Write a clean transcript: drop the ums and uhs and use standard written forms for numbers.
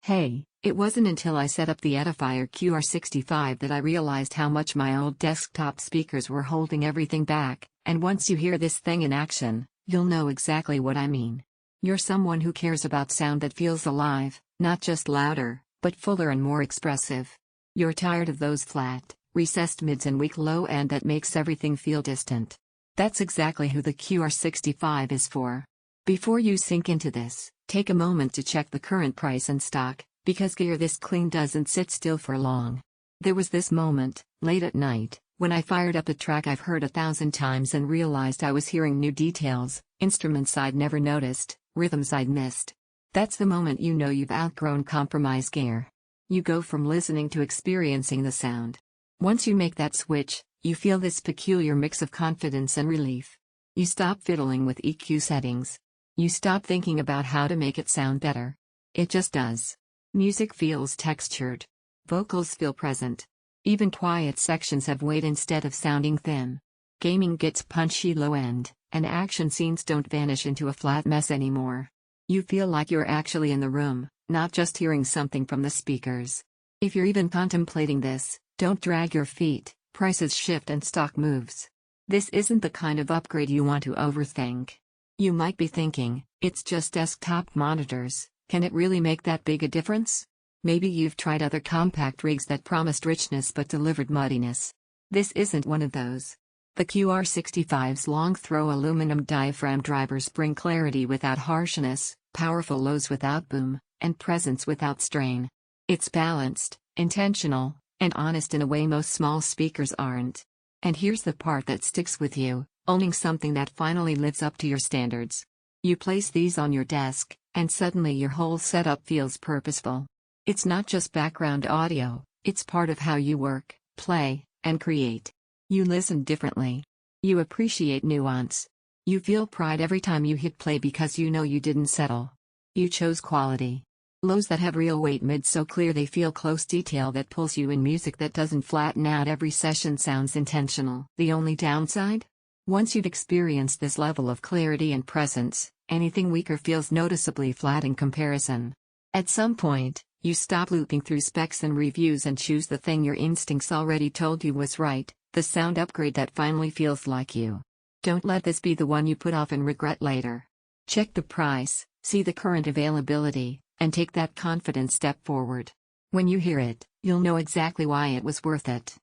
Hey, it wasn't until I set up the Edifier QR65 that I realized how much my old desktop speakers were holding everything back, and once you hear this thing in action, you'll know exactly what I mean. You're someone who cares about sound that feels alive, not just louder, but fuller and more expressive. You're tired of those flat, recessed mids and weak low end that makes everything feel distant. That's exactly who the QR65 is for. Before you sink into this, take a moment to check the current price and stock, because gear this clean doesn't sit still for long. There was this moment, late at night, when I fired up a track I've heard 1,000 times and realized I was hearing new details, instruments I'd never noticed, rhythms I'd missed. That's the moment you know you've outgrown compromise gear. You go from listening to experiencing the sound. Once you make that switch, you feel this peculiar mix of confidence and relief. You stop fiddling with EQ settings. You stop thinking about how to make it sound better. It just does. Music feels textured. Vocals feel present. Even quiet sections have weight instead of sounding thin. Gaming gets punchy low end, and action scenes don't vanish into a flat mess anymore. You feel like you're actually in the room, not just hearing something from the speakers. If you're even contemplating this, don't drag your feet. Prices shift and stock moves. This isn't the kind of upgrade you want to overthink. You might be thinking, it's just desktop monitors, can it really make that big a difference? Maybe you've tried other compact rigs that promised richness but delivered muddiness. This isn't one of those. The QR65's long-throw aluminum diaphragm drivers bring clarity without harshness, powerful lows without boom, and presence without strain. It's balanced, intentional, and honest in a way most small speakers aren't. And here's the part that sticks with you, owning something that finally lives up to your standards. You place these on your desk, and suddenly your whole setup feels purposeful. It's not just background audio, it's part of how you work, play, and create. You listen differently. You appreciate nuance. You feel pride every time you hit play because you know you didn't settle. You chose quality. Lows that have real weight, mids so clear they feel close, detail that pulls you in, music that doesn't flatten out. Every session sounds intentional. The only downside? Once you've experienced this level of clarity and presence, anything weaker feels noticeably flat in comparison. At some point, you stop looping through specs and reviews and choose the thing your instincts already told you was right, the sound upgrade that finally feels like you. Don't let this be the one you put off and regret later. Check the price, see the current availability, and take that confident step forward. When you hear it, you'll know exactly why it was worth it.